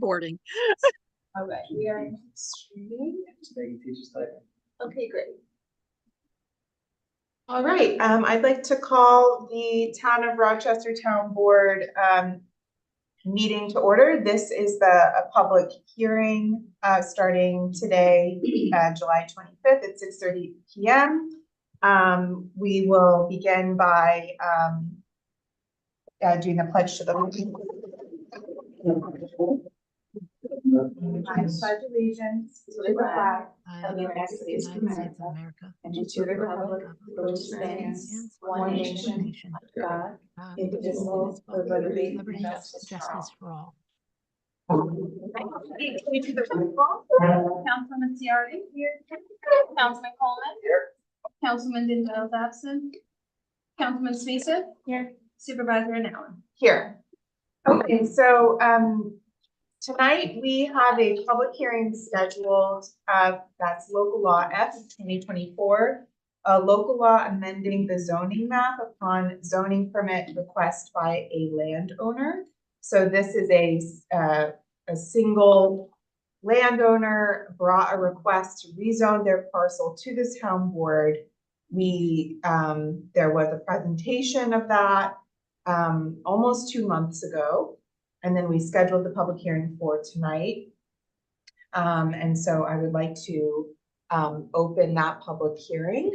boarding. All right, we are streaming. Okay, great. All right, I'd like to call the Town of Rochester Town Board meeting to order. This is a public hearing starting today, July 25th at 6:30 p.m. We will begin by doing the pledge to the I pledge allegiance to the flag of the United States of America and to the republic for which stands one nation, God, indivisible, with liberty and justice for all. Councilman Ciardi here. Councilman Coleman here. Councilman Dindell absent. Councilman Smith here. Supervisor Allen here. Okay, so tonight we have a public hearing scheduled. That's local law F 2024, a local law amending the zoning map upon zoning permit request by a landowner. So this is a single landowner brought a request to rezone their parcel to this town board. There was a presentation of that almost 2 months ago, and then we scheduled the public hearing for tonight. And so I would like to open that public hearing.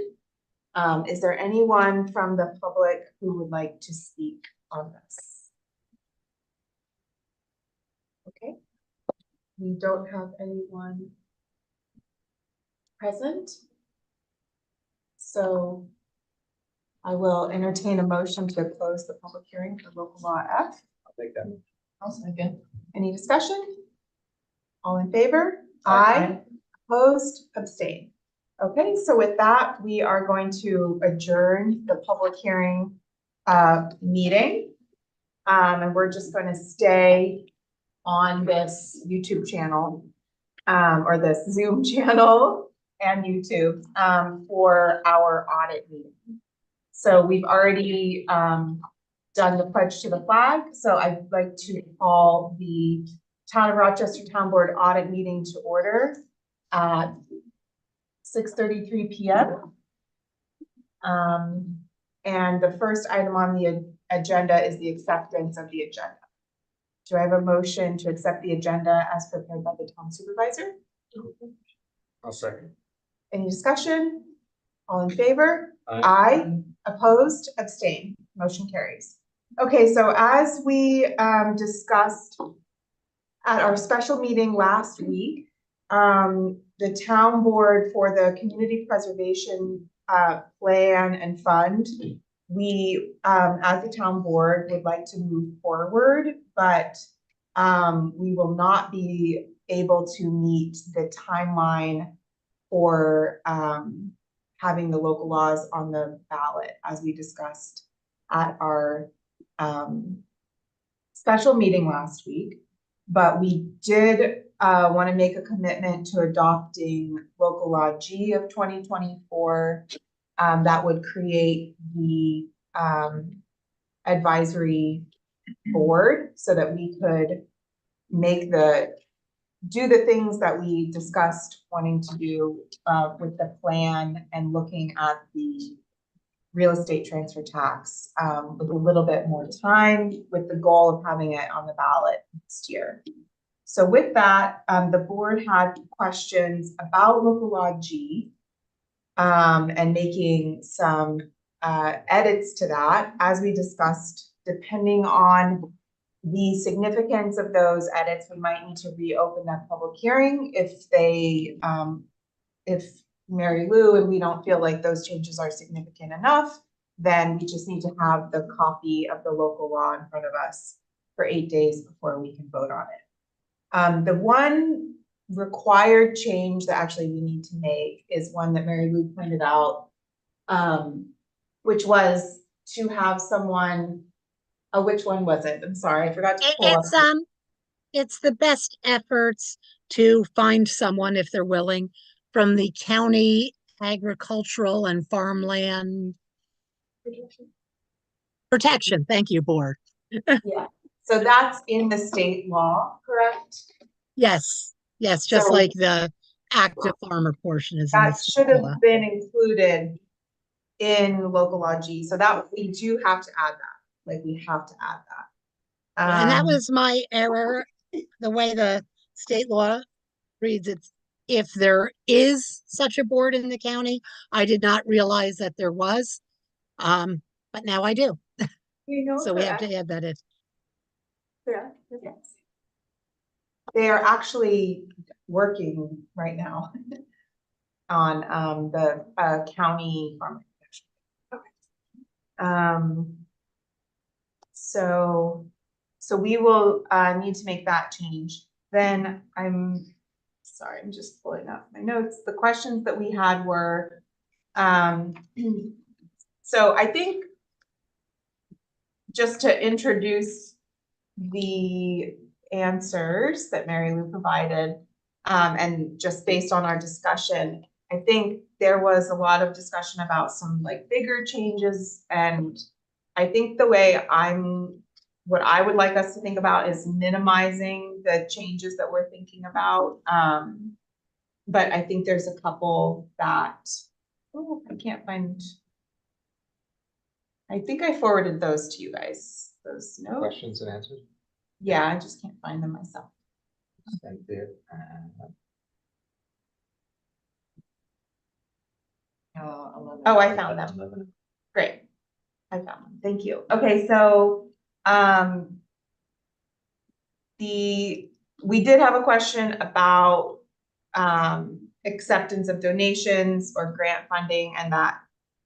Is there anyone from the public who would like to speak on this? Okay, we don't have anyone present. So I will entertain a motion to close the public hearing for local law F. I'll take that. I'll second. Any discussion? All in favor? Aye. Opposed? Abstain. Okay, so with that, we are going to adjourn the public hearing meeting. And we're just going to stay on this YouTube channel or this Zoom channel and YouTube for our audit meeting. So we've already done the pledge to the flag. So I'd like to call the Town of Rochester Town Board audit meeting to order at 6:33 p.m. And the first item on the agenda is the acceptance of the agenda. Do I have a motion to accept the agenda as prepared by the town supervisor? I'll second. Any discussion? All in favor? Aye. Aye. Opposed? Abstain. Motion carries. Okay, so as we discussed at our special meeting last week, the town board for the community preservation plan and fund, we as the town board would like to move forward, but we will not be able to meet the timeline for having the local laws on the ballot, as we discussed at our special meeting last week. But we did want to make a commitment to adopting local law G of 2024 that would create the advisory board so that we could do the things that we discussed wanting to do with the plan and looking at the real estate transfer tax with a little bit more time, with the goal of having it on the ballot next year. So with that, the board had questions about local law G and making some edits to that. As we discussed, depending on the significance of those edits, we might need to reopen that public hearing if Mary Lou and we don't feel like those changes are significant enough, then we just need to have the copy of the local law in front of us for 8 days before we can vote on it. The one required change that actually we need to make is one that Mary Lou pointed out, which was to have someone, which one was it? I'm sorry, I forgot to pull up. It's the best efforts to find someone, if they're willing, from the county agricultural and farmland protection. Thank you, board. Yeah, so that's in the state law, correct? Yes, yes, just So- like the active farmer portion is in That this. should have been included in local law G, so that we do have to add that, like, we have to add that. And that Um, was my error, the way the state law reads it. If there is such a board in the county, I did not realize that there was. But now I do, You know, so we have to add that in. yes. They are actually working right now on, the, county farm. So, we will, need to make that change. Then sorry, I'm just pulling up my notes. The questions that we had were, so I think just to introduce the answers that Mary Lou provided, and just based on our discussion, I think there was a lot of discussion about some like bigger changes, and I think what I would like us to think about is minimizing the changes that we're thinking about. But I think there's a couple that, oh, I can't find. I think I forwarded those to you guys, those notes. Questions and answers? Yeah, I just can't find them myself. Sent it. Oh, I found them. Great. I found them. Thank you. Okay, so, we did have a question about, acceptance of donations or grant funding, and that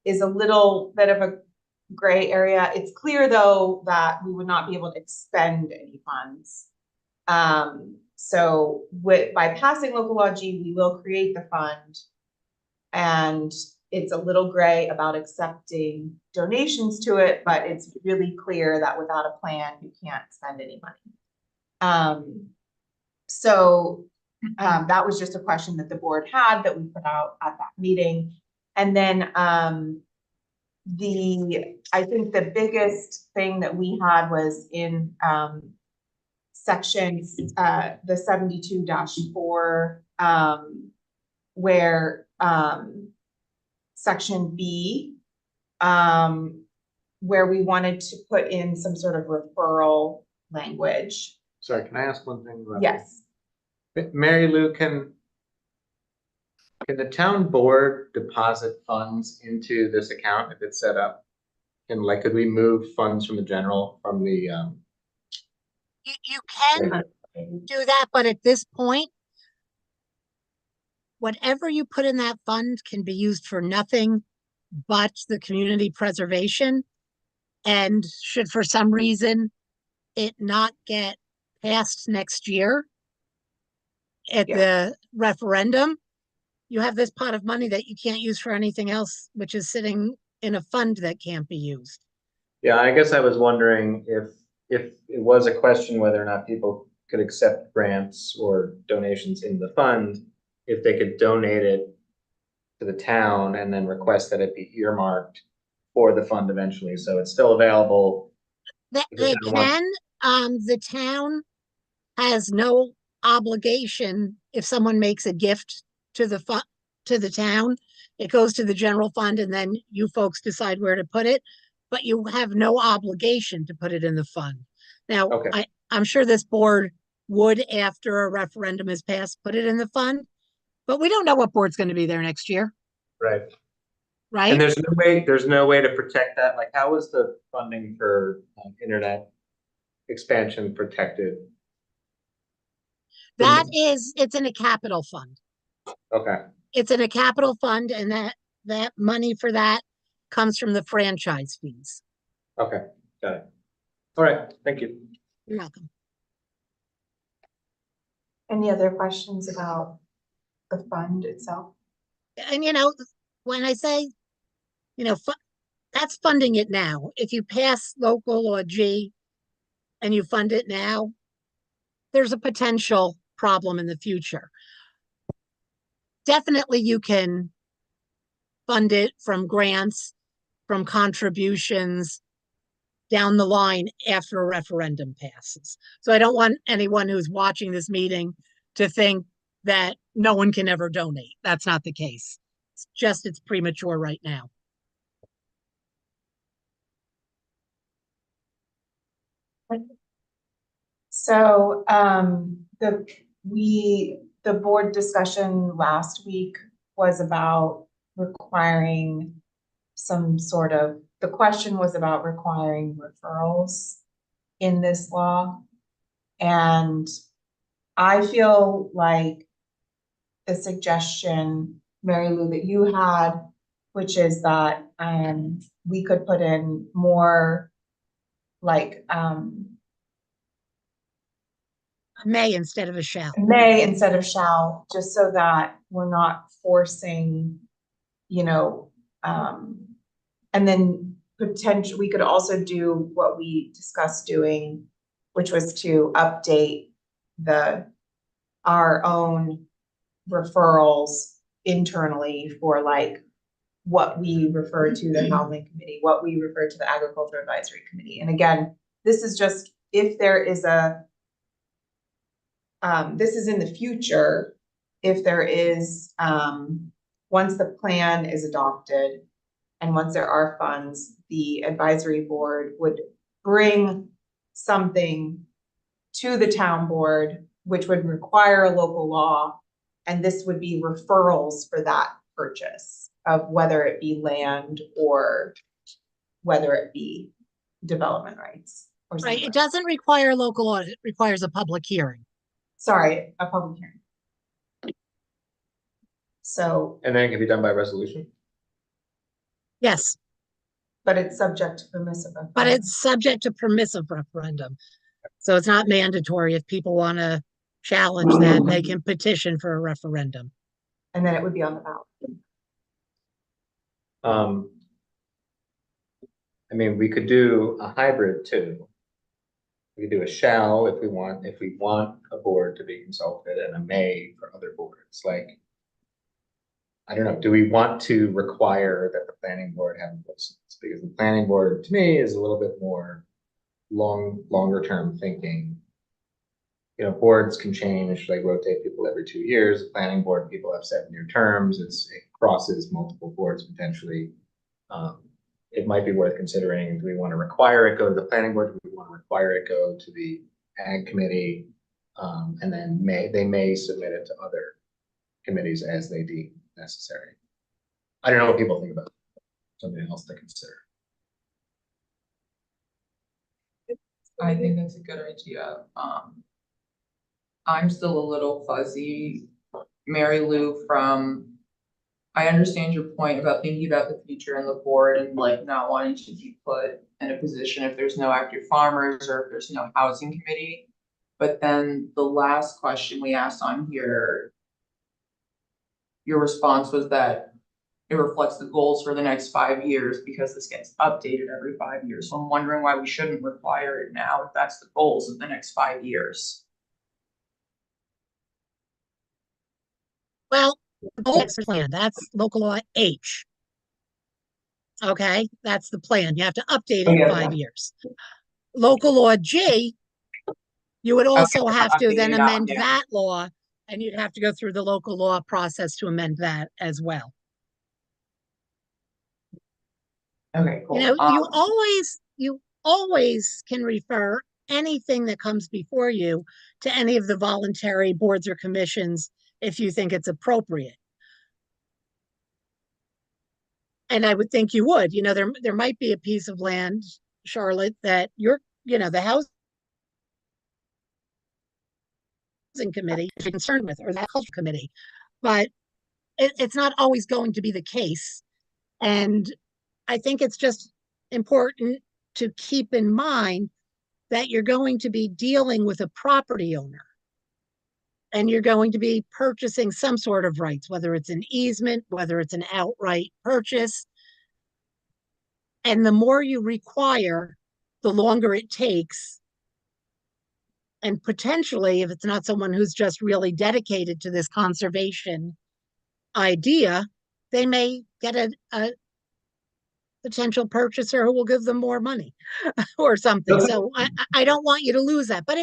is a little bit of a gray area. It's clear, though, that we would not be able to expend any funds. So by passing local law G, we will create the fund. And it's a little gray about accepting donations to it, but it's really clear that without a plan, you can't spend any money. That was just a question that the board had that we put out at that meeting. And then, I think the biggest thing that we had was in, section, the 72-4, where, section B, where we wanted to put in some sort of referral language. Sorry, can I ask one thing about? Yes. Mary Lou, can the town board deposit funds into this account if it's set up? And like, could we move funds from the general, from the, You can do that, but at this point, whatever you put in that fund can be used for nothing but the community preservation. And should for some reason it not get passed next year at the referendum, you have this pot of money that you can't use for anything else, which is sitting in a fund that can't be used. Yeah, I guess I was wondering if it was a question whether or not people could accept grants or donations in the fund, if they could donate it to the town and then request that it be earmarked for the fund eventually, so it's still available. They can, the town has no obligation if someone makes a gift to the fund, to the town. It goes to the general fund and then you folks decide where to put it, but you have no obligation to put it in the fund. Now, Okay. I'm sure this board would, after a referendum is passed, put it in the fund, but we don't know what board's going to be there next year, Right. right? And there's no way to protect that. Like, how is the funding for internet expansion protected? It's in a capital fund. Okay. It's in a capital fund, and that money for that comes from the franchise fees. Okay. Got it. All right. Thank you. You're welcome. Any other questions about the fund itself? And when I say, that's funding it now. If you pass local or G and you fund it now, there's a potential problem in the future. Definitely you can fund it from grants, from contributions down the line after a referendum passes. So I don't want anyone who's watching this meeting to think that no one can ever donate. That's not the case. It's just, it's premature right now. So, the board discussion last week was about requiring the question was about requiring referrals in this law. And I feel like the suggestion, Mary Lou, that you had, which is that, we could put in more like, May instead of a shall. may instead of shall, just so that we're not forcing, you know, and then potentially, we could also do what we discussed doing, which was to update our own referrals internally for like what we refer to the housing committee, what we refer to the agriculture advisory committee. And again, this is just if there is this is in the future, if there is, once the plan is adopted and once there are funds, the advisory board would bring something to the town board, which would require a local law. And this would be referrals for that purchase of whether it be land or whether it be development rights or something. Right, it doesn't require local audit, it requires a public hearing. Sorry, a public hearing. So, And then it can be done by resolution? Yes, but it's subject to permissive. but it's subject to permissive referendum. So it's not mandatory. If people want to challenge that, they can petition for a referendum. And then it would be on the ballot. I mean, we could do a hybrid too. We could do a shall if we want a board to be consulted, and a may for other boards, like. I don't know, do we want to require that the planning board have voices? Because the planning board, to me, is a little bit more longer term thinking. You know, boards can change, like rotate people every 2 years. The planning board, people have 7-year terms. It crosses multiple boards potentially. It might be worth considering, do we want to require it go to the planning board? Do we want to require it go to the ag committee? And then they may submit it to other committees as they deem necessary. I don't know what people think about it. Something else to consider. I think that's a good idea. I'm still a little fuzzy. Mary Lou, I understand your point about thinking about the future and the board and like not wanting to be put in a position if there's no active farmers or if there's no housing committee. But then the last question we asked on here, your response was that it reflects the goals for the next 5 years because this gets updated every 5 years. So I'm wondering why we shouldn't require it now if that's the goals of the next 5 years. Well, the goal plan, that's local law H. Okay, that's the plan. You have to update it in 5 years. Local law G, you would also have to then amend that law, and you'd have to go through the local law process to amend that as well. Okay, cool. You know, you always can refer anything that comes before you to any of the voluntary boards or commissions if you think it's appropriate. And I would think you would, you know, there might be a piece of land, Charlotte, that the housing committee is concerned with, or the culture committee, but it's not always going to be the case. And I think it's just important to keep in mind that you're going to be dealing with a property owner. And you're going to be purchasing some sort of rights, whether it's an easement, whether it's an outright purchase. And the more you require, the longer it takes. And potentially, if it's not someone who's just really dedicated to this conservation idea, they may get a potential purchaser who will give them more money or something. So I don't want you to lose that. But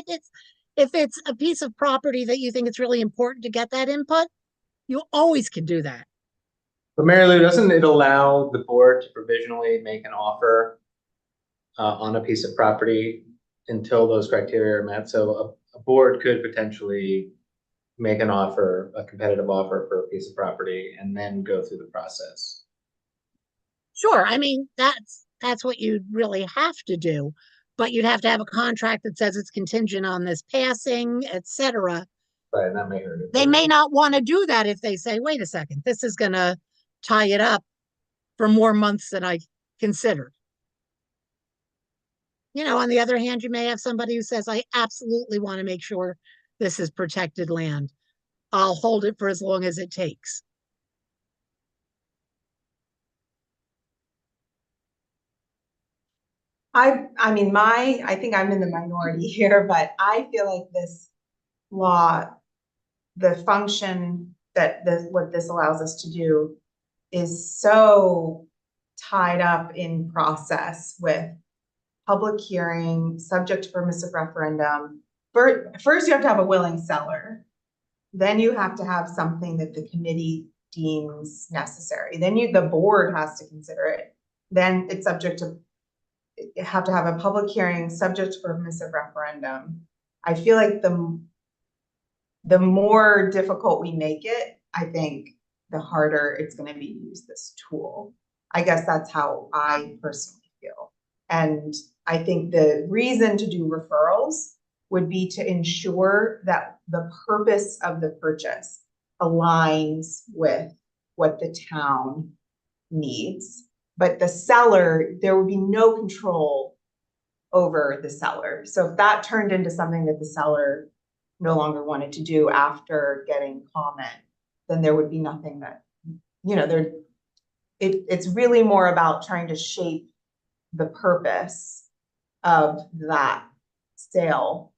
If it's a piece of property that you think it's really important to get that input, you always can do that. But Mary Lou, doesn't it allow the board to provisionally make an offer on a piece of property until those criteria are met? So a board could potentially make an offer, a competitive offer for a piece of property, and then go through the process. Sure, I mean, that's what you'd really have to do, but you'd have to have a contract that says it's contingent on this passing, etc. Right, and that may hurt it. They may not want to do that if they say, wait a second, this is gonna tie it up for more months than I considered. You know, on the other hand, you may have somebody who says, I absolutely want to make sure this is protected land. I'll hold it for as long as it takes. I mean, I think I'm in the minority here, but I feel like this law, the function that what this allows us to do is so tied up in process with public hearing, subject to permissive referendum. First, you have to have a willing seller. Then you have to have something that the committee deems necessary. Then the board has to consider it. Then it's subject to, you have to have a public hearing, subject to permissive referendum. I feel like the more difficult we make it, I think the harder it's going to be to use this tool. I guess that's how I personally feel. And I think the reason to do referrals would be to ensure that the purpose of the purchase aligns with what the town needs. But the seller, there would be no control over the seller. So if that turned into something that the seller no longer wanted to do after getting comment, then there would be nothing that, you know, it's really more about trying to shape the purpose of that sale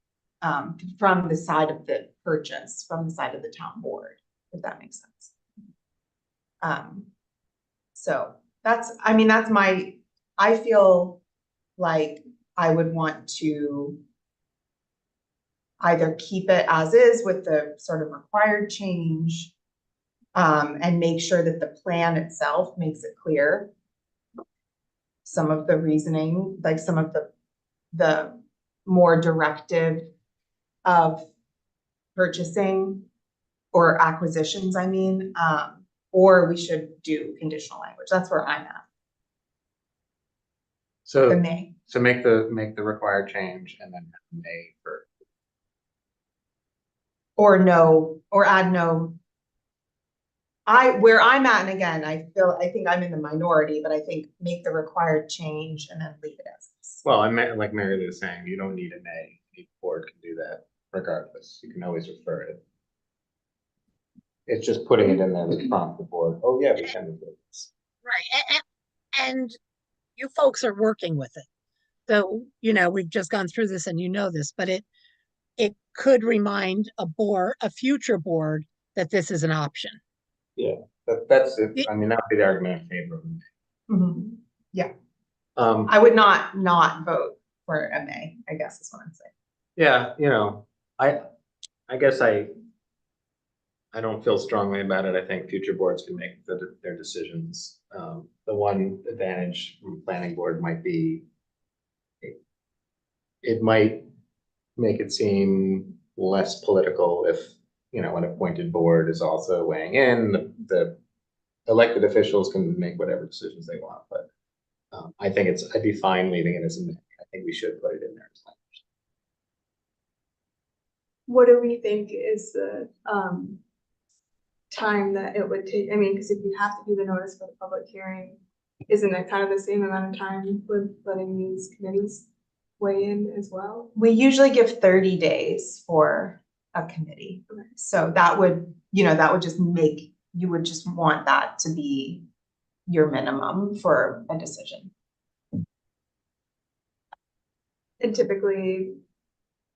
from the side of the purchase, from the side of the town board, if that makes sense. So that's, I mean, that's I feel like I would want to either keep it as is with the sort of required change, and make sure that the plan itself makes it clear some of the reasoning, like some of the more directive of purchasing or acquisitions, I mean, or we should do conditional language. That's where I'm at. The So, may. so make the required change and then may for. Or no, or add no. Where I'm at, and again, I think I'm in the minority, but I think make the required change and then leave it as is. Well, I meant, like Mary Lou was saying, you don't need a may. The board can do that regardless. You can always refer it. It's just putting it in there to prompt the board. Oh yeah, we can do this. Right. And you folks are working with it. So, you know, we've just gone through this and you know this, but it could remind a future board that this is an option. Yeah, that's it. I mean, that would be the argument in favor of the Mhm. may. I would not vote for a may, I guess is what I'm saying. Yeah, you know, I guess I don't feel strongly about it. I think future boards can make their decisions. The one advantage from planning board might be it might make it seem less political if, you know, an appointed board is also weighing in. The elected officials can make whatever decisions they want, but I think I'd be fine leaving it as a may. I think we should put it in there as language. What do we think is the time that it would take? I mean, because if you have to do the notice for the public hearing, isn't it kind of the same amount of time with letting these committees weigh in as well? We usually give 30 days for a committee. Okay. So that would, you know, that would just make, you would just want that to be your minimum for a decision. And typically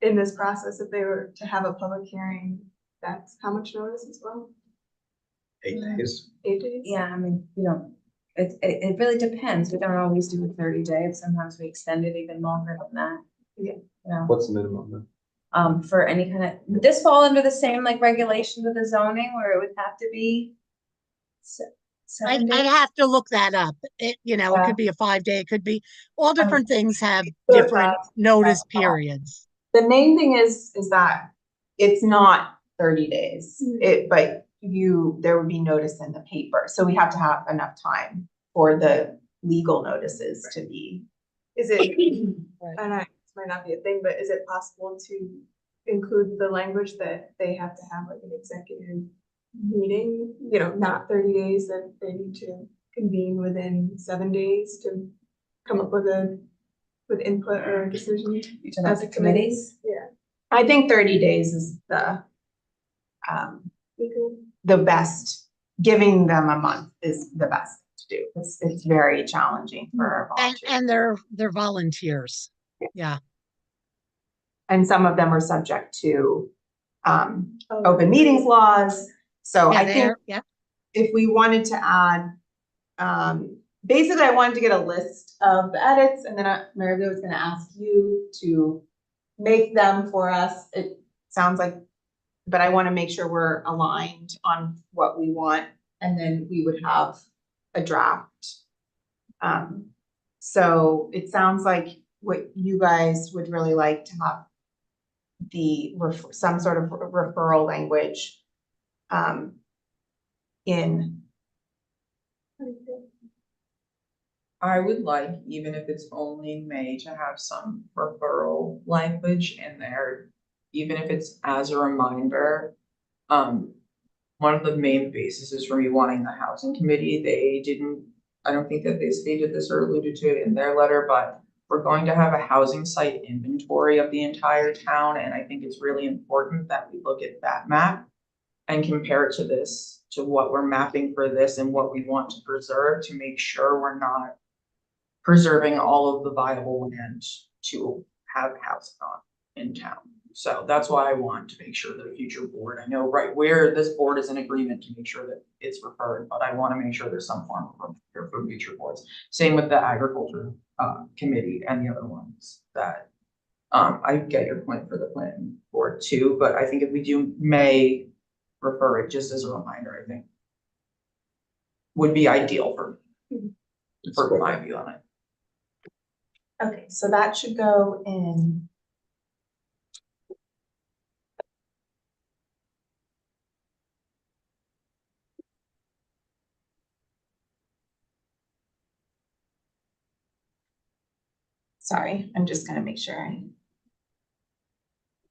in this process, if they were to have a public hearing, that's how much notice as well? 8 days. 8 days? Yeah, I mean, you know, it really depends. We don't always do a 30 days. Sometimes we extend it even longer than that. Yeah. You know, What's the minimum then? For any kind of, would this fall under the same like regulations of the zoning where it would have to be? I'd 7 days? have to look that up. It Yeah. could be a 5-day, it could be, all different things have So different notice periods. The main thing is that it's not 30 days, but there would be notice in the paper, so we have to have enough time for the legal notices to be. Is it, Right. and this might not be a thing, but is it possible to include the language that they have to have like an executive meeting, not 30 days, that they need to convene within 7 days to come up with input or a decision? You talking As about a the committees? Yeah. I think 30 days is the best. Giving them a month is the best to do. It's very challenging for our volunteers. And they're volunteers. Yeah. And some of them are subject to open meetings laws. So Yeah, I think yeah. if we wanted to add, basically I wanted to get a list of the edits, and then Mary Lou was gonna ask you to make them for us. It sounds like, but I wanna make sure we're aligned on what we want, and then we would have a draft. So it sounds like what you guys would really like to have some sort of referral language in. I would like, even if it's only in May, to have some referral language in there, even if it's as a reminder. One of the main bases for me wanting the housing committee, I don't think that they stated this or alluded to it in their letter, but we're going to have a housing site inventory of the entire town, and I think it's really important that we look at that map and compare it to what we're mapping for this and what we want to preserve, to make sure we're not preserving all of the viable land to have housing on in town. So that's why I want to make sure that a future board, I know right where this board is in agreement to make sure that it's referred, but I want to make sure there's some form of referral for future boards. Same with the agriculture committee and the other ones that I get your point for the planning board too, but I think if we may refer it just as a reminder, I think would be ideal for my view on it. Okay, so that should go in. Sorry, I'm just gonna make sure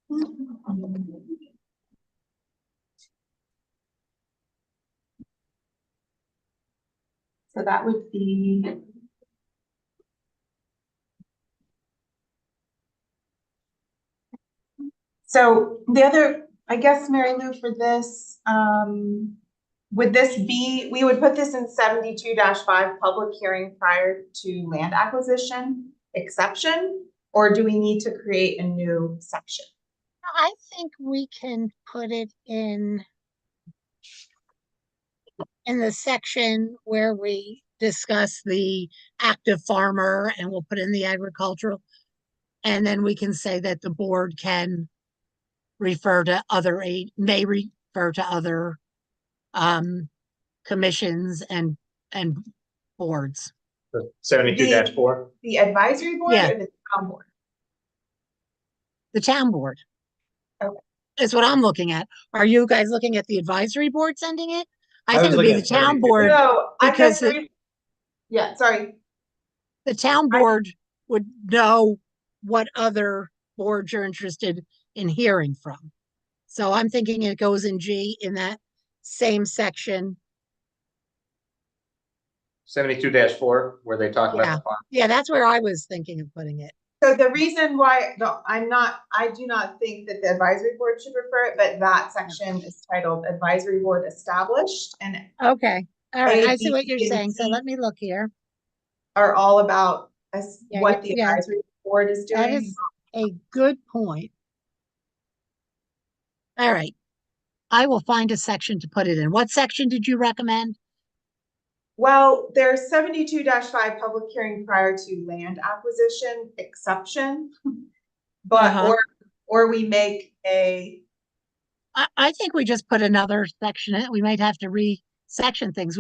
so that would be. So the other, I guess, Mary Lou, for this, would this be, we would put this in 72-5 public hearing prior to land acquisition exception, or do we need to create a new section? I think we can put it in the section where we discuss the active farmer, and we'll put in the agricultural. And then we can say that the board can refer to may refer to other commissions and boards. 72-4. The advisory board Yeah. or the town board? The town board. Okay. Is what I'm looking at. Are you guys looking at the advisory board sending it? I I think was it'd be looking the at town 72. board. No, I because guess, yeah, sorry. The town board would know what other boards you're interested in hearing from. So I'm thinking it goes in G in that same section. 72-4, where they talk about Yeah. the farm. Yeah, that's where I was thinking of putting it. So the reason why, I do not think that the advisory board should refer it, but that section is titled advisory board established, and Okay. All right. A, I see B, what you're C, and saying. So D. let me look here. Are all about Yeah, what the yeah. advisory board is That doing. is a good point. All right. I will find a section to put it in. What section did you recommend? Well, there's 72-5 public hearing prior to land acquisition exception. But, Uh-huh. or or we make I think we just put another section in. We might have to re-section things.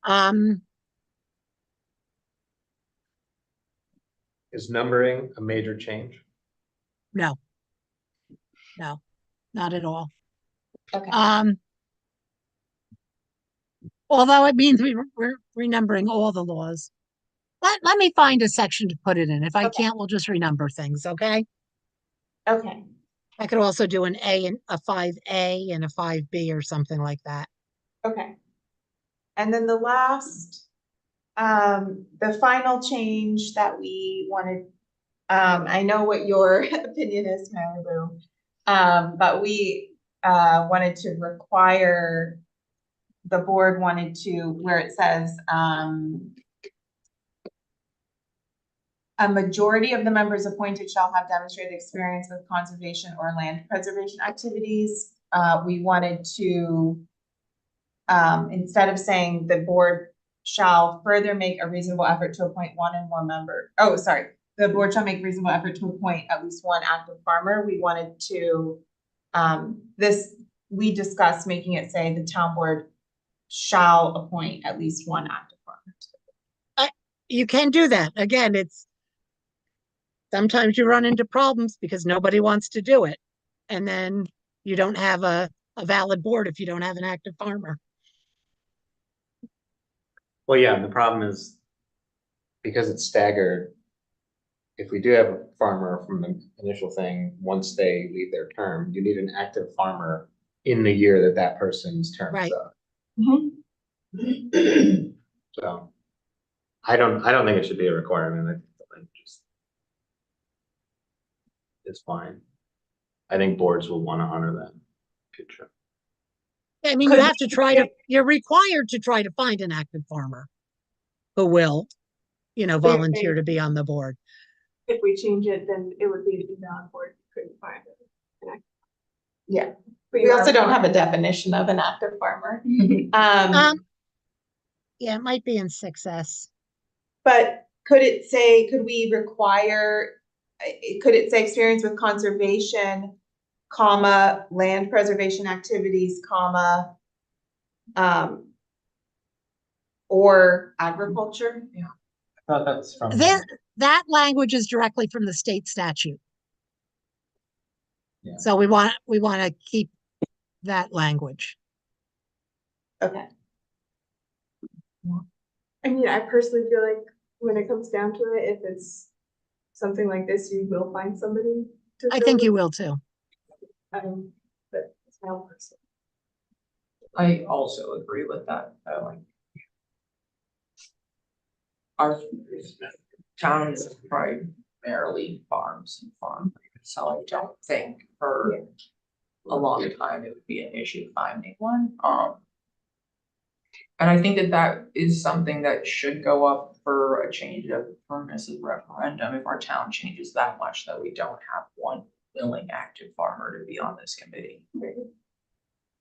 Um, Is numbering a major change? no. No, not at all. okay, Although it means we're renumbering all the laws. Let me find a section to put it in. If I Okay. can't, we'll just renumber things, okay? okay. I could also do an A and a 5A and a 5B or something like that. Okay. And then the last, the final change that we wanted, I know what your opinion is, Mary Lou. But we, wanted to require, the board wanted to, where it says, a majority of the members appointed shall have demonstrated experience with conservation or land preservation activities. We wanted to, instead of saying the board shall further make a reasonable effort to appoint one and more member. Oh, sorry. The board shall make reasonable effort to appoint at least one active farmer. We wanted to, we discussed making it say the town board shall appoint at least one active farmer. You can do that. Again, sometimes you run into problems because nobody wants to do it. And then you don't have a valid board if you don't have an active farmer. Well, yeah, and the problem is because it's staggered. If we do have a farmer from the initial thing, once they leave their term, you need an active farmer in the year that that person's term is Right. up. Mm-hmm. So I don't think it should be a requirement. I think just it's fine. I think boards will want to honor that. Future. I mean, you have to you're required to try to find an active farmer who will, volunteer to be on the board. If we change it, then it would be the invalid board, couldn't find it. Yeah. But We you also are- don't have a definition of an active farmer. Yeah, it might be in 6S. But could we require, could it say experience with conservation, comma, land preservation activities, comma, or agriculture? I thought that's from. That language is directly from the state statute. Yeah. So we want to keep that language. Okay. I mean, I personally feel like when it comes down to it, if it's something like this, you will find somebody to. I fill think it. you will too. But it's my own person. I also agree with that. Our town is primarily farms and farm, so I don't think for a long time it would be an issue finding one. And I think that is something that should go up for a change of permissive referendum if our town changes that much that we don't have one willing active farmer to be on this committee.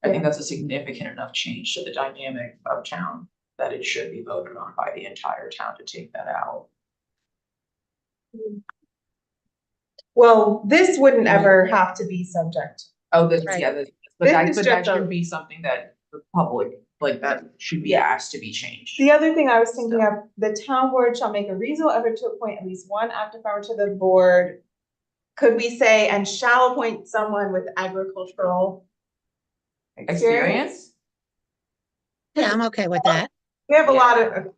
I think that's a significant enough change to the dynamic of town that it should be voted on by the entire town to take that out. Well, this wouldn't ever have to be subject. Oh, this, Right. yeah, but This that, is but that just a- should be something that the public, like that should be Yeah. asked to be changed. The other thing I was thinking of, the town board shall make a reasonable effort to appoint at least one active farmer to the board. Could we say, and shall appoint someone with agricultural experience? Yeah, I'm okay with that. We have a lot of,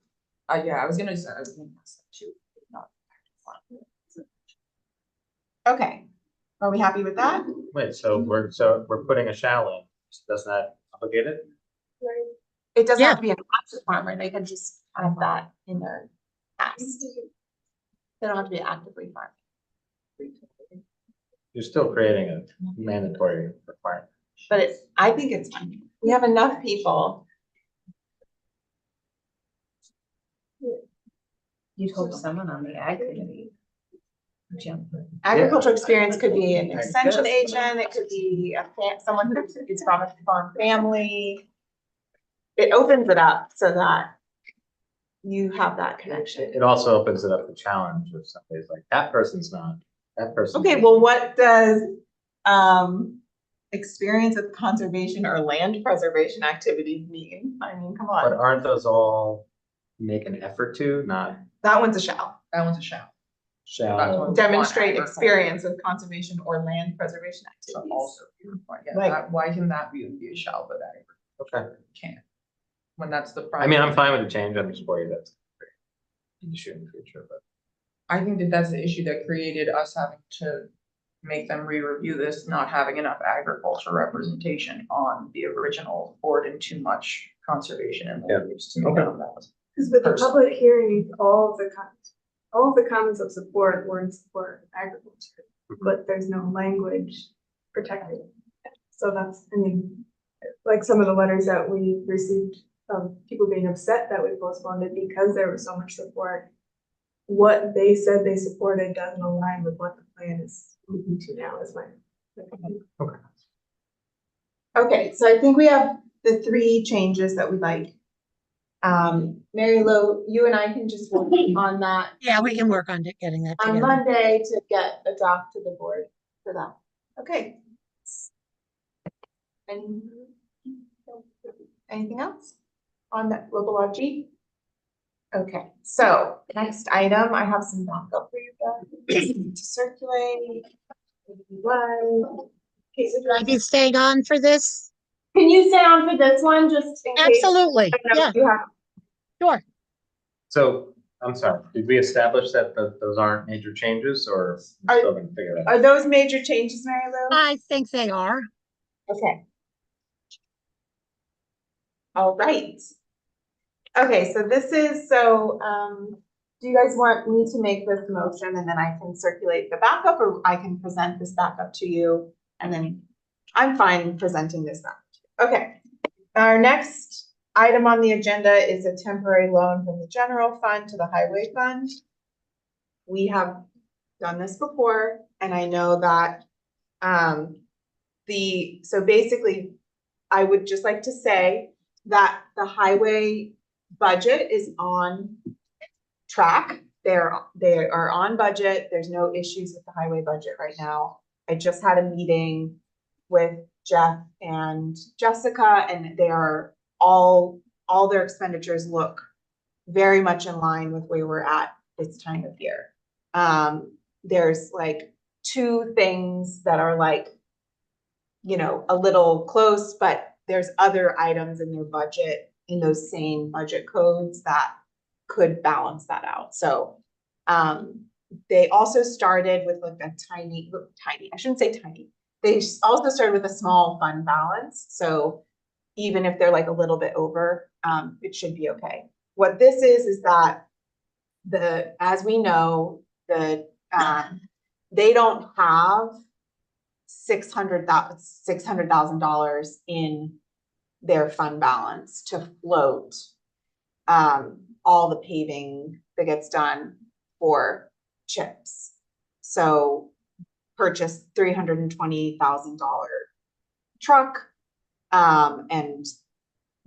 Yeah, I was gonna say that too, not active farm. okay. Are we happy with that? Wait, so we're putting a shall in, doesn't that obligate it? It doesn't Yeah. have to be an active farmer, they can just have that in their past. They don't have to be actively farming. You're still creating a mandatory requirement. But I think it's fine. We have enough people. You'd hope someone on the ag committee. Agricultural experience could be an I extension guess. agent, it could be someone who is from a farm family. It opens it up so that you have that connection. It also opens it up to challenge if somebody's like, that person's not That person. Okay, well, what does, experience with conservation or land preservation activities mean? I mean, come But on, aren't those all make an effort to, not that one's a shall. That one's a shall. That's shall? what- Demonstrate agriculture. experience with conservation or land preservation So activities. also, your point, yeah, Like- why can that be a shall, but that Okay. can't? When that's the. I mean, I'm fine with the change. I'm just worried that's an issue in the future, but. I think that that's the issue that created us having to make them re-review this, not having enough agriculture representation on the original board and too much conservation and land use to make Okay. that balance. Because with the Personally. public hearing, all of the comments of support were in support of agriculture, but there's no language protecting it. So that's, I mean, like some of the letters that we received of people being upset that we postponed it because there was so much support. What they said they supported doesn't align with what the plan is moving to now, is my opinion. Okay, so I think we have the 3 changes that we like. Mary Lou, you and I can just work on that Yeah, we can work on getting that on together. Monday to get a draft to the board for that. Okay. Anything else on that local law G? Okay, so next item, I have some backup for you guys to circulate. Okay, so Should I be staying on for this? can you stay on for this one, just in case? Absolutely, I know yeah, you have. sure. So, I'm sorry, did we establish that those aren't major changes or we're Are- still gonna figure it out? Are those major changes, Mary Lou? I think they are. Okay. All right. Okay, so this is, do you guys want me to make this motion and then I can circulate the backup, or I can present this backup to you? And then I'm fine presenting this back. Okay. Our next item on the agenda is a temporary loan from the general fund to the highway fund. We have done this before, and I know that, so basically, I would just like to say that the highway budget is on track. They are on budget. There's no issues with the highway budget right now. I just had a meeting with Jeff and Jessica, and they are all their expenditures look very much in line with where we're at this time of year. There's like 2 things that are like, you know, a little close, but there's other items in their budget, in those same budget codes, that could balance that out. So, they also started with like a tiny, I shouldn't say tiny. They also started with a small fund balance. So even if they're like a little bit over, it should be okay. What this is that as we know, they don't have $600,000 in their fund balance to float all the paving that gets done for CHIPS. So purchased $320,000 truck and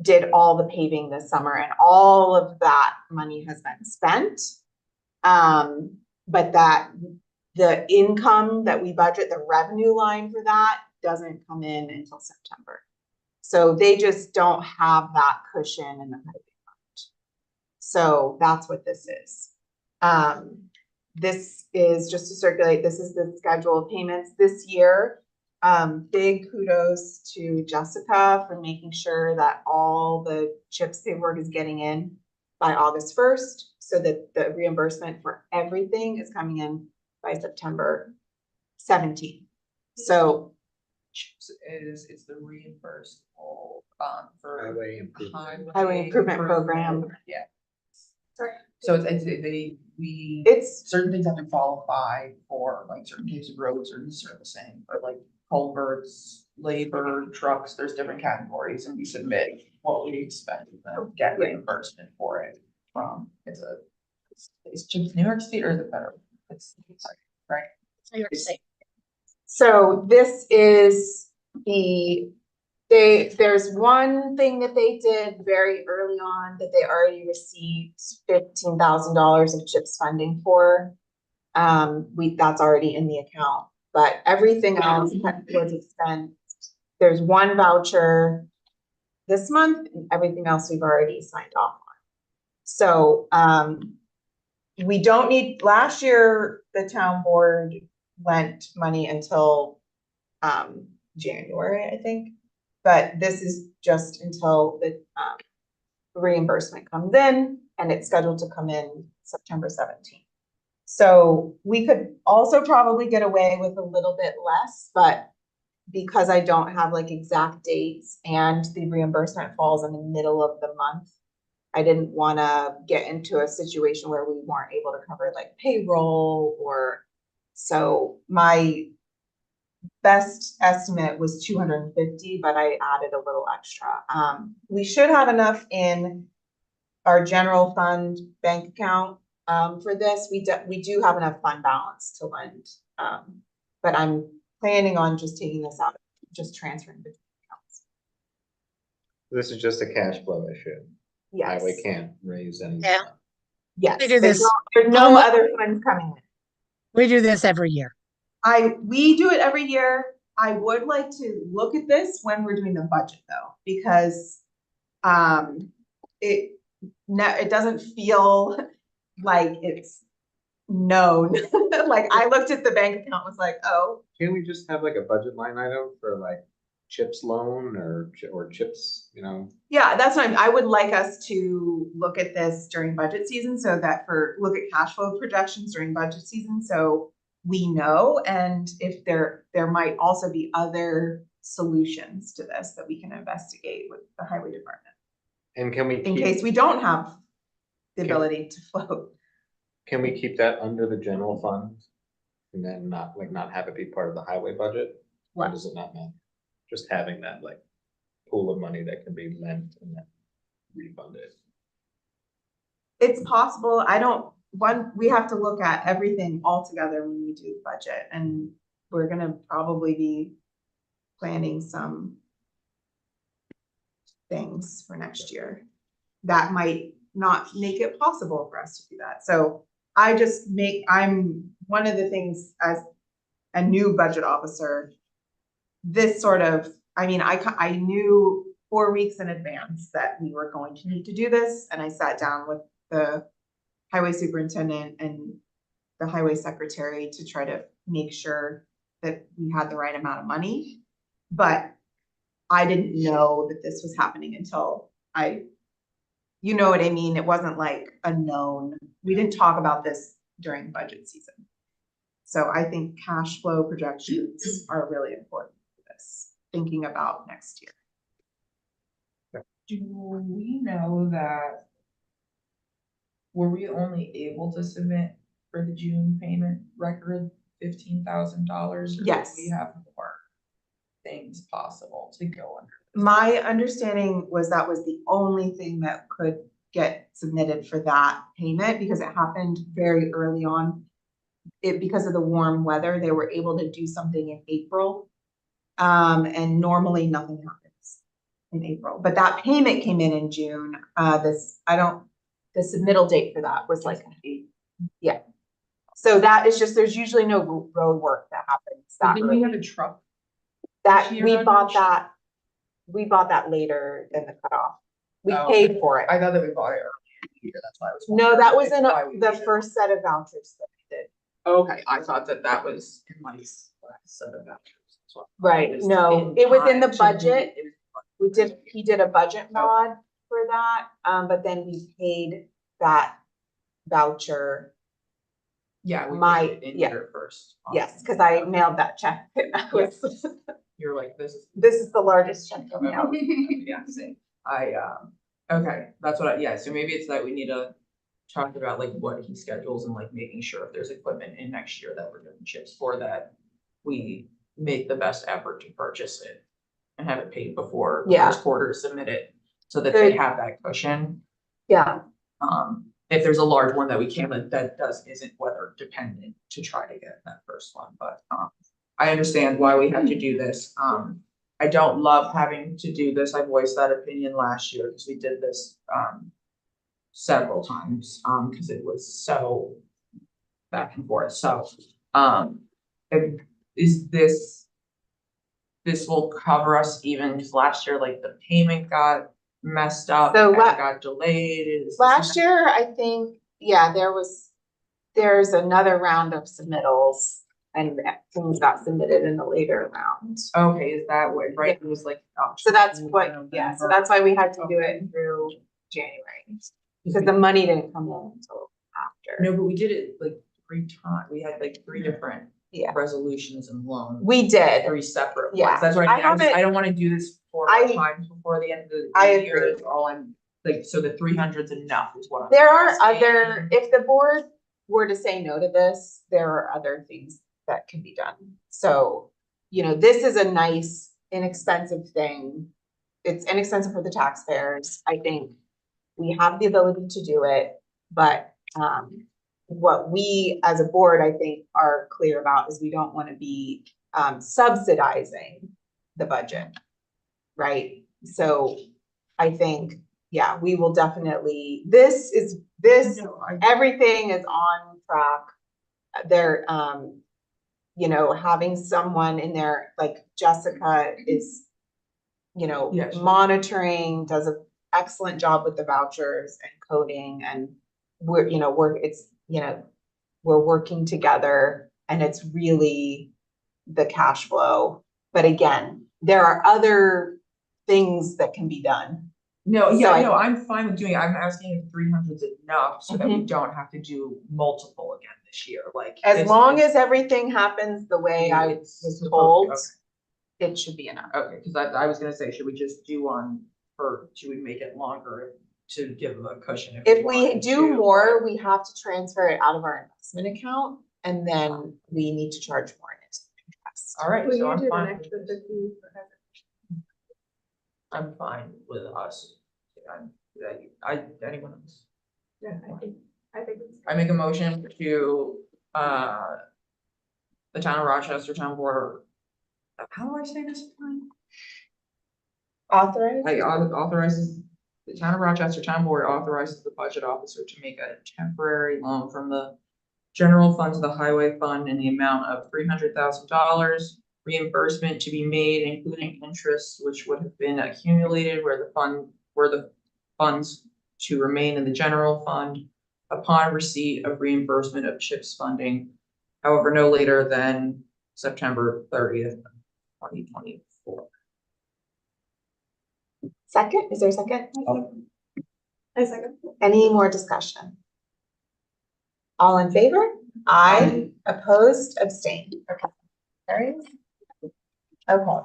did all the paving this summer, and all of that money has been spent. But that the income that we budget, the revenue line for that, doesn't come in until September. So they just don't have that cushion in the highway fund. So that's what this is. This is just to circulate, this is the schedule of payments this year. Big kudos to Jessica for making sure that all the CHIPS paperwork is getting in by August 1st, so that the reimbursement for everything is coming in by September 17th. So It's the reimbursable, for. Highway improvement. Highway improvement program. Yeah. Sorry. So It's certain things have to qualify for, like, certain types of roads are servicing, but like culverts, labor, trucks, there's different categories, and we submit what we spend and get reimbursement for it from, it's just New York State, or is it federal? It's right? New York State. So this is there's one thing that they did very early on that they already received $15,000 of CHIPS funding for. that's already in the account, but everything else was expensed. There's one voucher this month, and everything else we've already signed off on. So, we don't need, last year, the town board lent money until, January, I think. But this is just until the, reimbursement comes in, and it's scheduled to come in September 17th. So we could also probably get away with a little bit less, but because I don't have like exact dates and the reimbursement falls in the middle of the month, I didn't want to get into a situation where we weren't able to cover like payroll or, so my best estimate was 250, but I added a little extra. We should have enough in our general fund bank account for this. We do have enough fund balance to lend, but I'm planning on just taking this out, just transferring between accounts. This is just a cash flow issue. Yes. Highway can't raise any. Yeah. Yes. We do There's this. there's no other funds coming in. We do this every year. We do it every year. I would like to look at this when we're doing the budget though, because it doesn't feel like it's known. Like I looked at the bank account, was like, oh. Can we just have like a budget line item for like CHIPS loan or CHIPS, you know? Yeah, that's what I would like us to look at this during budget season, so that look at cash flow projections during budget season, so we know, and if there might also be other solutions to this that we can investigate with the highway department. And can we In keep, case we don't have the Okay. ability to float. can we keep that under the general fund? And then not have it be part of the highway budget? Or What? does it not matter? Just having that like pool of money that can be lent and then refunded. It's possible, we have to look at everything all together when we do the budget, and we're gonna probably be planning some things for next year that might not make it possible for us to do that. So I'm one of the things as a new budget officer, this sort of, I mean, I knew 4 weeks in advance that we were going to need to do this, and I sat down with the highway superintendent and the highway secretary to try to make sure that we had the right amount of money. But I didn't know that this was happening until you know what I mean? It wasn't like a known, we didn't talk about this during budget season. So I think cash flow projections are really important for this, thinking about next year. Do we know that? Were we only able to submit for the June payment record $15,000? Yes. We have more things possible to go under. My understanding was that was the only thing that could get submitted for that payment, because it happened very early on. Because of the warm weather, they were able to do something in April. And normally nothing happens in April, but that payment came in June. The submittal date for that was like, yeah. So that is just, there's usually no road work that happens that Didn't early. we have a truck? That this year we on bought that? we bought that later than the cutoff. We Oh, paid for it. I thought that we bought it earlier in the year, that's why I was. No, wondering that was if in why we the did it. first set of vouchers that we did. Okay, I thought that was in my last set of vouchers. That's what- Right, It was no, in it was in the time to- budget. it was- He did a budget mod for that, but then we paid that voucher. Yeah, we My- paid it in yeah. here first. Yes, because I mailed that check. I was- You're like, this is. This is the largest check I've mailed. Yeah, same. Okay, that's what yeah, so maybe it's that we need to talk about like what he schedules and like making sure if there's equipment in next year that we're doing chips for, that we make the best effort to purchase it and have it paid before the Yeah. first quarter is submitted, so that they Good. have that cushion. Yeah, If there's a large one that we can, that isn't weather dependent to try to get that first one, but, I understand why we have to do this. I don't love having to do this. I voiced that opinion last year because we did this, several times, because it was so back and forth, so, if, is this will cover us even, because last year, like, the payment got messed up, So and la- got delayed, is. Last year, I think, yeah, there's another round of submittals and things got submitted in the later round. Okay, is that what, right, it was like. So that's what, yeah, so that's why we had to do Okay. it through January, because the money didn't come in until after. No, but we did it like 3 times, we had like 3 different Yeah. resolutions and loans. We did. 3 separate ones, Yeah. that's what I I mean, haven't- I don't wanna do this 4 I- times before the end of the I year, agree. is all I'm, like, so the 300's enough is what I'm. There are asking. if the board were to say no to this, there are other things that can be done. So, this is a nice, inexpensive thing. It's inexpensive for the taxpayers. I think we have the ability to do it, but, what we as a board, I think, are clear about is we don't want to be, subsidizing the budget. Right? So I think, yeah, we will definitely, No, everything is on track. They're, having someone in there, like Jessica is, Yes. monitoring, does an excellent job with the vouchers and coding, and we're working together, and it's really the cash flow. But again, there are other things that can be done. No, So yeah, I- no, I'm fine with doing it, I'm asking if 300's enough, so that we Mhm. don't have to do multiple again this year, like. As long as everything happens the way I It's was supposed told, to, it should be enough. Okay, cause I was gonna say, should we just do one, or should we make it longer to give a cushion? If we wanted do to, more, but- we have to transfer it out of our investment account, and then we need to charge more in interest. Alright, Will so you I'm do an fine, extra 50 for Heather? I'm fine with us. Anyone else? Yeah, I think it's. I make a motion to, the town of Rochester Town Board. How do I say this? Authorized? Authorizes, the town of Rochester Town Board authorizes the budget officer to make a temporary loan from the general fund to the highway fund in the amount of $300,000. Reimbursement to be made, including interest, which would have been accumulated where the funds to remain in the general fund upon receipt of reimbursement of CHIPS funding. However, no later than September 30th, 2024. Second, is there a second? A second. Any more discussion? All in favor? Aye. Opposed, abstained. Okay. Carries. Okay.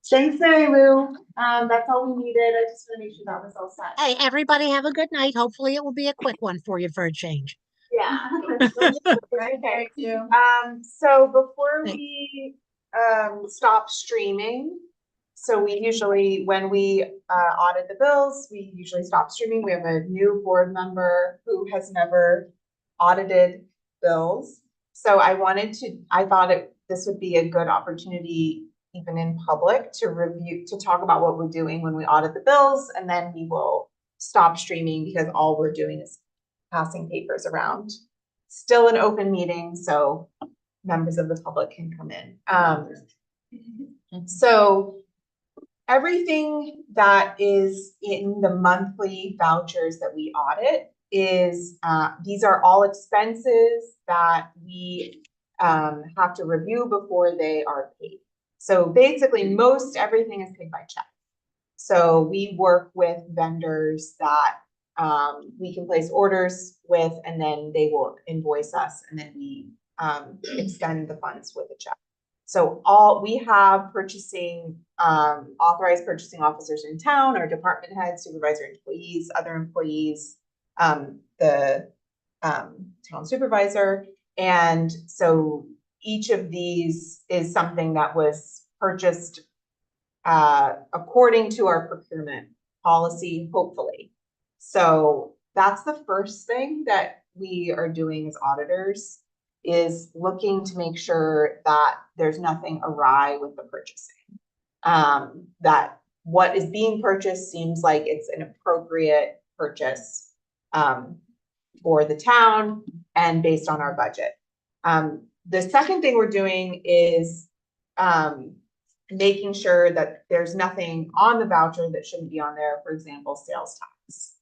Thanks, Mary Lou. That's all we needed. I just want to make sure that was all set. Hey, everybody have a good night. Hopefully it will be a quick one for you for a change. Yeah. Right, thank you. So before we, stop streaming, so we usually, when we, audit the bills, we usually stop streaming. We have a new board member who has never audited bills. So I thought this would be a good opportunity, even in public, to talk about what we're doing when we audit the bills, and then we will stop streaming because all we're doing is passing papers around. Still an open meeting, so members of the public can come in. So everything that is in the monthly vouchers that we audit is, these are all expenses that we have to review before they are paid. So basically, most everything is paid by check. So we work with vendors that we can place orders with, and then they will invoice us, and then we extend the funds with a check. So we have authorized purchasing officers in town, our department heads, supervisor employees, other employees, the town supervisor. And so each of these is something that was purchased according to our procurement policy, hopefully. So that's the first thing that we are doing as auditors, is looking to make sure that there's nothing awry with the purchasing. That what is being purchased seems like it's an appropriate purchase for the town, and based on our budget. The second thing we're doing is making sure that there's nothing on the voucher that shouldn't be on there, for example, sales tax.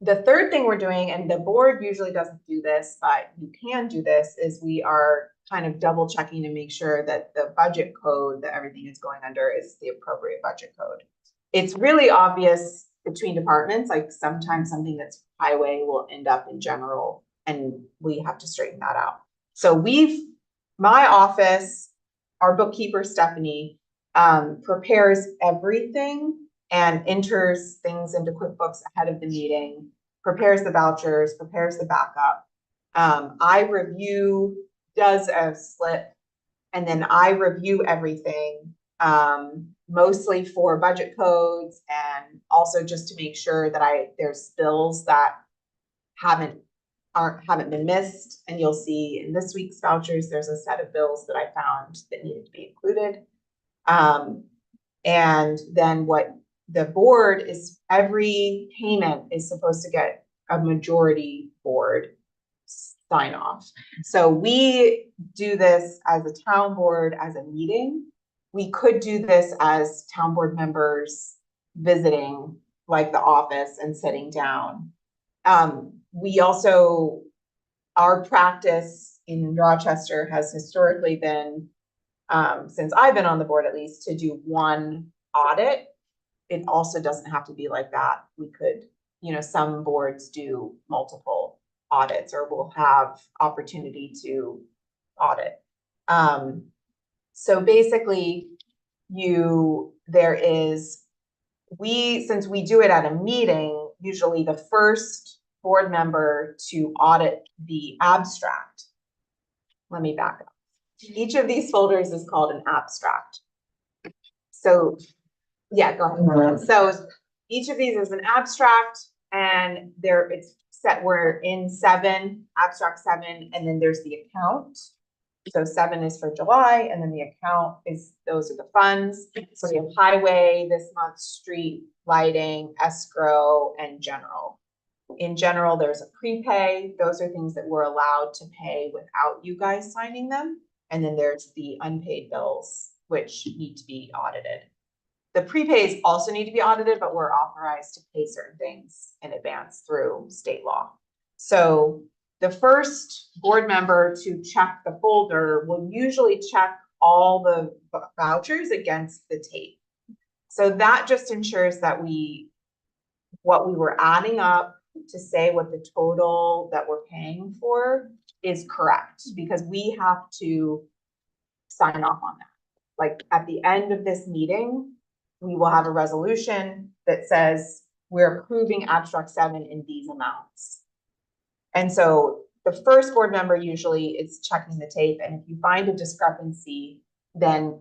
The third thing we're doing, and the board usually doesn't do this, but you can do this, is we are kind of double checking to make sure that the budget code that everything is going under is the appropriate budget code. It's really obvious between departments, like sometimes something that's highway will end up in general, and we have to straighten that out. So my office, our bookkeeper, Stephanie, prepares everything and enters things into QuickBooks ahead of the meeting, prepares the vouchers, prepares the backup. I review, does a slip, and then I review everything, mostly for budget codes and also just to make sure that there's bills that haven't been missed. And you'll see in this week's vouchers, there's a set of bills that I found that needed to be included. And then what the board is, every payment is supposed to get a majority board sign off. So we do this as a town board, as a meeting. We could do this as town board members visiting, like the office, and sitting down. We also, our practice in Rochester has historically been, since I've been on the board at least, to do one audit. It also doesn't have to be like that. We could, some boards do multiple audits or will have opportunity to audit. So basically since we do it at a meeting, usually the first board member to audit the abstract. Let me back up. Each of these folders is called an abstract. So yeah, go ahead. So each of these is an abstract, and it's set, we're in abstract 7, and then there's the account. So 7 is for July, and then the account those are the funds. So we have highway this month, street, lighting, escrow, and general. In general, there's a prepay. Those are things that we're allowed to pay without you guys signing them. And then there's the unpaid bills, which need to be audited. The prepays also need to be audited, but we're authorized to pay certain things in advance through state law. So the first board member to check the folder will usually check all the vouchers against the tape. So that just ensures that what we were adding up to say what the total that we're paying for is correct, because we have to sign off on that. Like at the end of this meeting, we will have a resolution that says we're approving abstract 7 in these amounts. And so the first board member usually is checking the tape, and if you find a discrepancy, then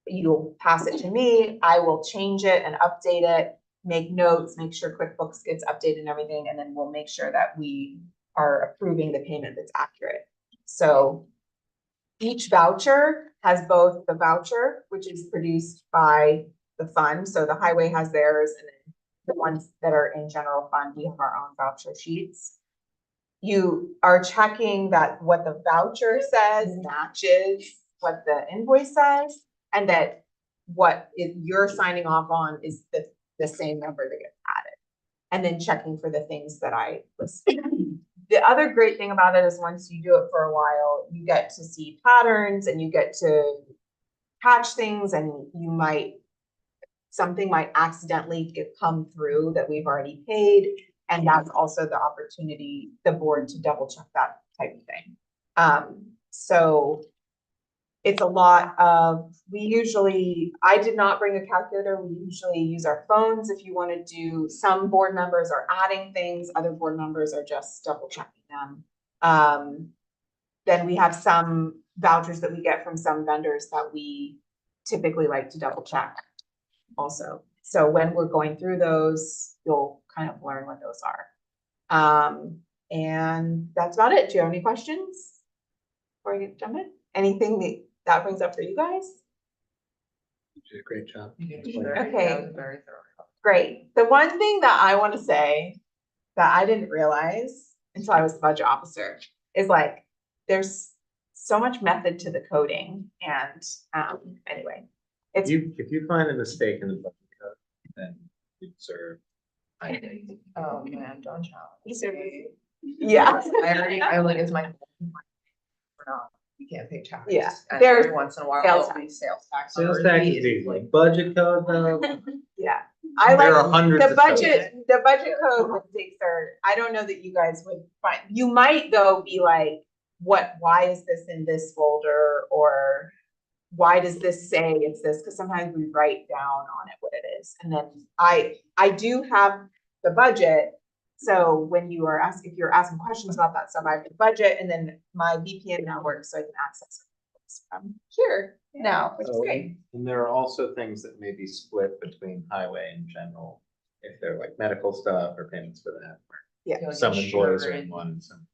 you'll pass it to me. I will change it and update it, make notes, make sure QuickBooks gets updated and everything, and then we'll make sure that we are approving the payment that's accurate. So each voucher has both the voucher, which is produced by the fund. So the highway has theirs, and then the ones that are in general fund, we have our own voucher sheets. You are checking that what the voucher says matches what the invoice says, and that what you're signing off on is the same number that gets added. And then checking for the things that I listed. The other great thing about it is once you do it for a while, you get to see patterns and you get to catch things, and something might accidentally come through that we've already paid. And that's also the opportunity, the board, to double check that type of thing. So it's a lot of, I did not bring a calculator. We usually use our phones. If you want to do, some board members are adding things, other board members are just double checking them. Then we have some vouchers that we get from some vendors that we typically like to double check also. So when we're going through those, you'll kind of learn what those are. And that's about it. Do you have any questions before I get jump in? Anything that brings up for you guys? You did a great job. Okay. That was very thorough. Great. The one thing that I want to say that I didn't realize until I was the budget officer, is like, there's so much method to the coding and, anyway. It's, If you find a mistake in the budget code, then you serve. Oh, man, don't challenge me. yeah. I like, it's my. We're not, you can't pay taxes. Yeah, And there's every once in a while, sales there'll be sales tax. Sales on tax RVs, is easy, like, budget code though. Yeah, I There like are hundreds the of codes. budget code mistakes are, I don't know that you guys would find, you might though be like, why is this in this folder? Or why does this say it's this? Cause sometimes we write down on it what it is. And then I do have the budget. So when you are if you're asking questions about that stuff, I have the budget and then my VPN now works so I can access it from here now, which is Oh, great. And there are also things that may be split between highway and general, if they're like medical stuff or payments for that. Yeah. like Some employees are in insurance. one and some.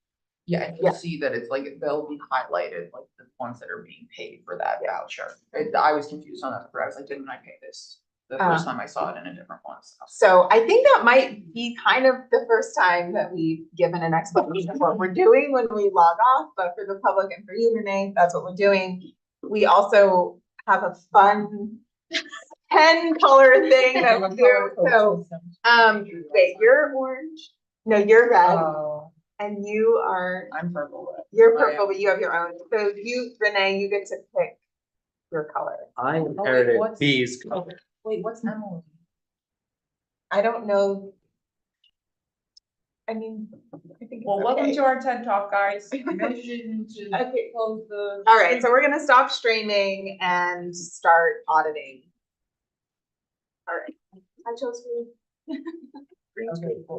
Yeah, and Yeah. you'll see that it's like, they'll be highlighted, like the ones that are being paid for that voucher. I was confused on that, I was like, didn't I pay this? The first time I saw it in a different one, so. So I think that might be kind of the first time that we've given an explanation of what we're doing when we log off, but for the public and for you, Renee, that's what we're doing. We also have a fun 10 color thing that we do. So, wait, you're orange? No, you're red. Oh, And you are, I'm purple. you're purple, but you have your own. So you, Renee, you get to pick your color. I inherited what's- B's color. Wait, what's Emily? I don't know. I mean, I think it's Well, welcome okay. to our TED Talk, guys. Mission to Okay. close the. All right, so we're gonna stop streaming and start auditing. All right, I chose green. Green. Okay, cool.